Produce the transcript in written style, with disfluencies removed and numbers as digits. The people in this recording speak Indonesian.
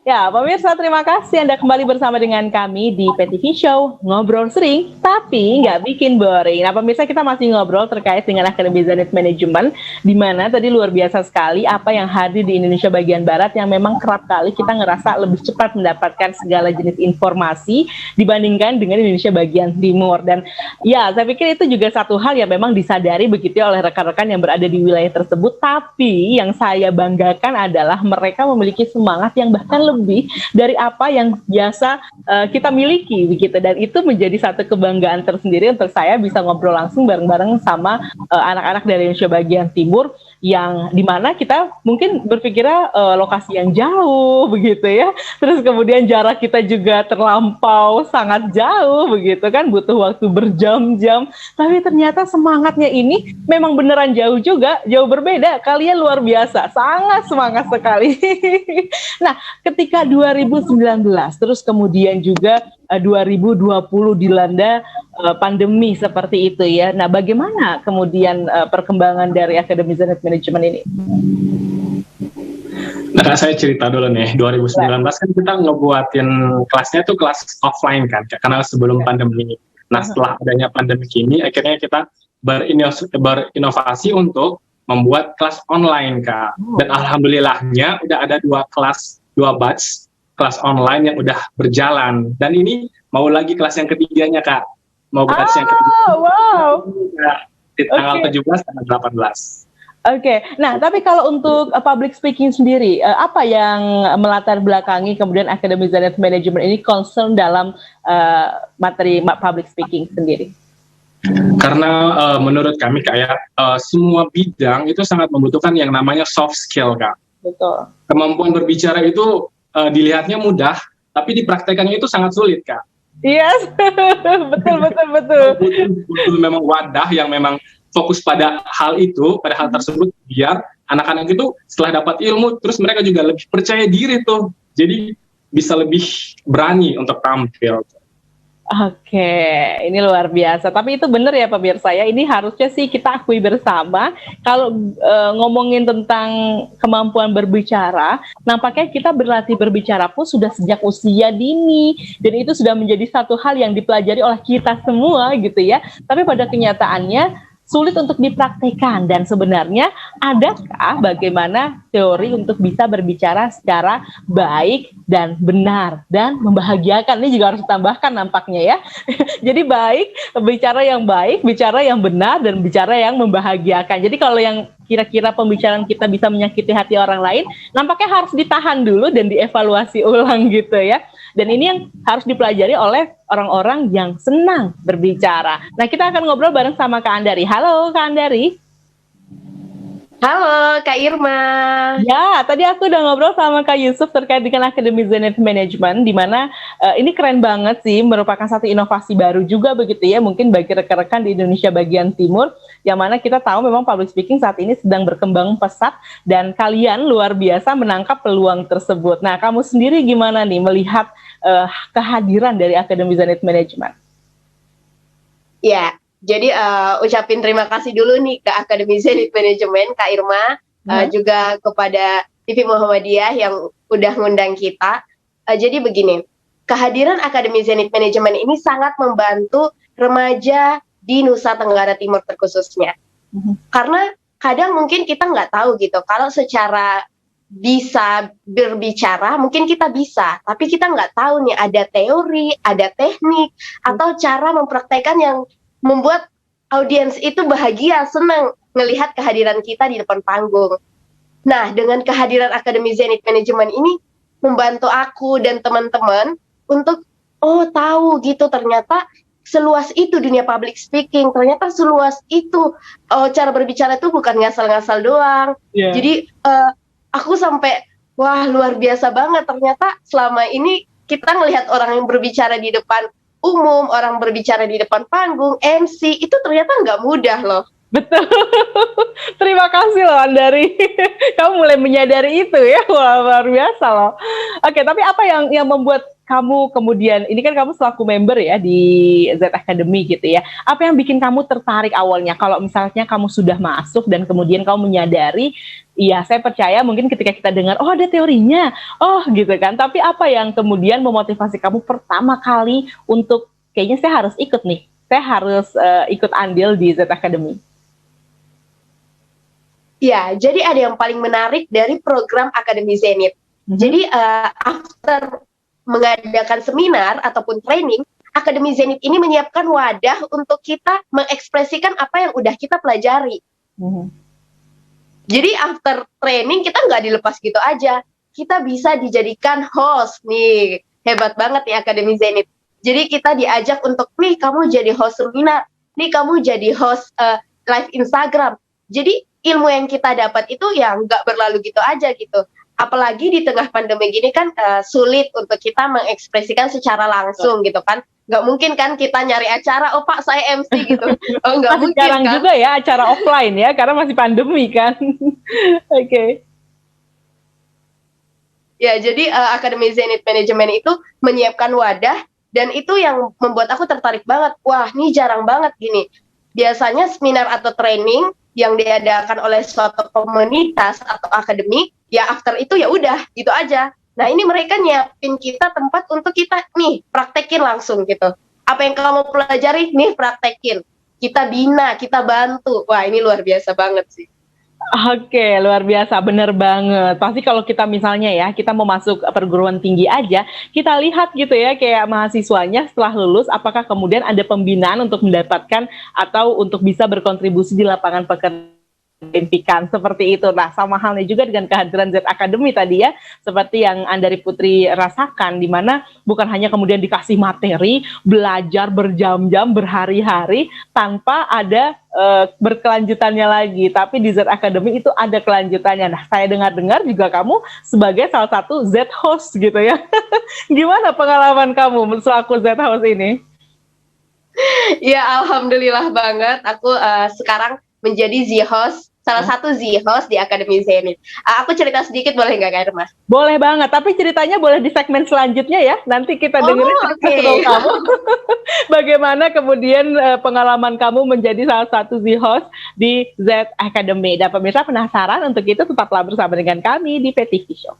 Ya, pemirsa terima kasih Anda kembali bersama dengan kami di PTV Show, ngobrol sering tapi nggak bikin boring. Nah pemirsa kita masih ngobrol terkait dengan Akademi Zenith Management, di mana tadi luar biasa sekali apa yang hadir di Indonesia bagian Barat yang memang kerap kali kita ngerasa lebih cepat mendapatkan segala jenis informasi dibandingkan dengan Indonesia bagian Timur. Dan ya saya pikir itu juga satu hal yang memang disadari begitu ya oleh rekan-rekan yang berada di wilayah tersebut. Tapi yang saya banggakan adalah mereka memiliki semangat yang bahkan lebih dari apa yang biasa kita miliki begitu, dan itu menjadi satu kebanggaan tersendiri untuk saya bisa ngobrol langsung bareng-bareng sama anak-anak dari Indonesia bagian Timur yang dimana kita mungkin berpikirnya lokasi yang jauh begitu ya, terus kemudian jarak kita juga terlampau sangat jauh begitu kan, butuh waktu berjam-jam, tapi ternyata semangatnya ini memang beneran jauh juga, jauh berbeda. Kalian luar biasa, sangat semangat sekali. Nah, ketika 2019 terus kemudian juga 2020 dilanda pandemi seperti itu ya. Nah, bagaimana kemudian perkembangan dari Akademi Zenith Management ini? Nah, saya cerita dulu nih, 2019 kan kita ngebuatin kelasnya tuh kelas offline kan, karena sebelum pandemi. Nah, setelah adanya pandemi ini, akhirnya kita berinovasi untuk membuat kelas online, Kak. Dan alhamdulillahnya udah ada dua batch kelas online yang udah berjalan. Dan ini mau lagi kelas yang ketiganya, Kak. Mau batch yang ketiga. Wow. Di tanggal 17 dan 18. Oke, nah tapi kalau untuk public speaking sendiri, apa yang melatar belakangi kemudian Akademi Zenith Management ini concern dalam materi public speaking sendiri? Karena menurut kami kayak semua bidang itu sangat membutuhkan yang namanya soft skill, Kak. Betul. Kemampuan berbicara itu dilihatnya mudah, tapi dipraktekannya itu sangat sulit, Kak. Yes, betul. Butuh memang wadah yang memang fokus pada hal itu, pada hal tersebut, biar anak-anak itu setelah dapat ilmu, terus mereka juga lebih percaya diri tuh. Jadi bisa lebih berani untuk tampil. Oke, ini luar biasa. Tapi itu benar ya pemirsa ya, ini harusnya sih kita akui bersama. Kalau ngomongin tentang kemampuan berbicara, nampaknya kita berlatih berbicara pun sudah sejak usia dini. Dan itu sudah menjadi satu hal yang dipelajari oleh kita semua gitu ya. Tapi pada kenyataannya sulit untuk dipraktikkan. Dan sebenarnya adakah bagaimana teori untuk bisa berbicara secara baik dan benar dan membahagiakan? Ini juga harus ditambahkan nampaknya ya. Jadi baik, bicara yang benar, dan bicara yang membahagiakan. Jadi kalau yang kira-kira pembicaraan kita bisa menyakiti hati orang lain, nampaknya harus ditahan dulu dan dievaluasi ulang gitu ya. Dan ini yang harus dipelajari oleh orang-orang yang senang berbicara. Nah, kita akan ngobrol bareng sama Kak Andari. Halo Kak Andari. Halo Kak Irma. Ya, tadi aku udah ngobrol sama Kak Yusuf terkait dengan Akademi Zenith Management, di mana ini keren banget sih, merupakan satu inovasi baru juga begitu ya, mungkin bagi rekan-rekan di Indonesia bagian Timur, yang mana kita tahu memang public speaking saat ini sedang berkembang pesat, dan kalian luar biasa menangkap peluang tersebut. Nah, kamu sendiri gimana nih melihat kehadiran dari Akademi Zenith Management? Ya, jadi ucapin terima kasih dulu nih ke Akademi Zenith Management, Kak Irma, juga kepada TV Muhammadiyah yang udah ngundang kita. Jadi begini, kehadiran Akademi Zenith Management ini sangat membantu remaja di Nusa Tenggara Timur terkhususnya. Karena kadang mungkin kita nggak tahu gitu, kalau secara bisa berbicara mungkin kita bisa, tapi kita nggak tahu nih ada teori, ada teknik, atau cara mempraktekkan yang membuat audiens itu bahagia, senang melihat kehadiran kita di depan panggung. Nah, dengan kehadiran Akademi Zenith Management ini membantu aku dan teman-teman untuk tahu gitu, ternyata seluas itu dunia public speaking, ternyata seluas itu cara berbicara itu bukan ngasal-ngasal doang. Jadi aku sampai wah luar biasa banget, ternyata selama ini kita ngelihat orang yang berbicara di depan umum, orang berbicara di depan panggung, MC, itu ternyata nggak mudah loh. Betul. Terima kasih loh Andari. Kamu mulai menyadari itu ya, wah, luar biasa loh. Oke, tapi apa yang membuat kamu kemudian, ini kan kamu selaku member ya di Z Academy gitu ya, apa yang bikin kamu tertarik awalnya? Kalau misalnya kamu sudah masuk dan kemudian kamu menyadari, iya saya percaya mungkin ketika kita dengar, oh ada teorinya, oh gitu kan, tapi apa yang kemudian memotivasi kamu pertama kali untuk, kayaknya saya harus ikut nih, saya harus ikut andil di Z Academy? Ya, jadi ada yang paling menarik dari program Akademi Zenith. Jadi after mengadakan seminar ataupun training, Akademi Zenith ini menyiapkan wadah untuk kita mengekspresikan apa yang udah kita pelajari. Jadi after training kita nggak dilepas gitu aja, kita bisa dijadikan host nih, hebat banget nih Akademi Zenith. Jadi kita diajak untuk, nih kamu jadi host seminar, nih kamu jadi host live Instagram. Jadi ilmu yang kita dapat itu ya nggak berlalu gitu aja gitu. Apalagi di tengah pandemi gini kan sulit untuk kita mengekspresikan secara langsung gitu kan. Nggak mungkin kan kita nyari acara, oh Pak saya MC gitu. Oh nggak masih mungkin jarang kan. juga ya acara offline ya, karena masih pandemi kan. Oke. Ya jadi Akademi Zenith Management itu menyiapkan wadah, dan itu yang membuat aku tertarik banget. Wah ini jarang banget gini. Biasanya seminar atau training yang diadakan oleh suatu komunitas atau akademi, ya after itu ya udah gitu aja. Nah ini mereka nyiapin kita tempat untuk kita nih praktekin langsung gitu. Apa yang kamu pelajari nih praktekin. Kita bina, kita bantu. Wah ini luar biasa banget sih. Oke, luar biasa, bener banget. Pasti kalau kita misalnya ya, kita mau masuk perguruan tinggi aja, kita lihat gitu ya, kayak mahasiswanya setelah lulus, apakah kemudian ada pembinaan untuk mendapatkan atau untuk bisa berkontribusi di lapangan pekerjaan impikan seperti itu. Nah, sama halnya juga dengan kehadiran Z Academy tadi ya, seperti yang Andari Putri rasakan, di mana bukan hanya kemudian dikasih materi, belajar berjam-jam, berhari-hari, tanpa ada berkelanjutannya lagi, tapi di Z Academy itu ada kelanjutannya. Nah, saya dengar-dengar juga kamu sebagai salah satu Z host gitu ya. Gimana pengalaman kamu selaku Z host ini? Ya alhamdulillah banget, aku sekarang menjadi Z-host, salah satu Z-host di Akademi Zenith. Aku cerita sedikit boleh nggak Kak Irma? Boleh banget, tapi ceritanya boleh di segmen selanjutnya ya. Nanti kita dengerin cerita seru kamu. Bagaimana kemudian pengalaman kamu menjadi salah satu Z-host di Z Academy. Dan pemirsa penasaran untuk itu, tetaplah bersama dengan kami di PTV Show.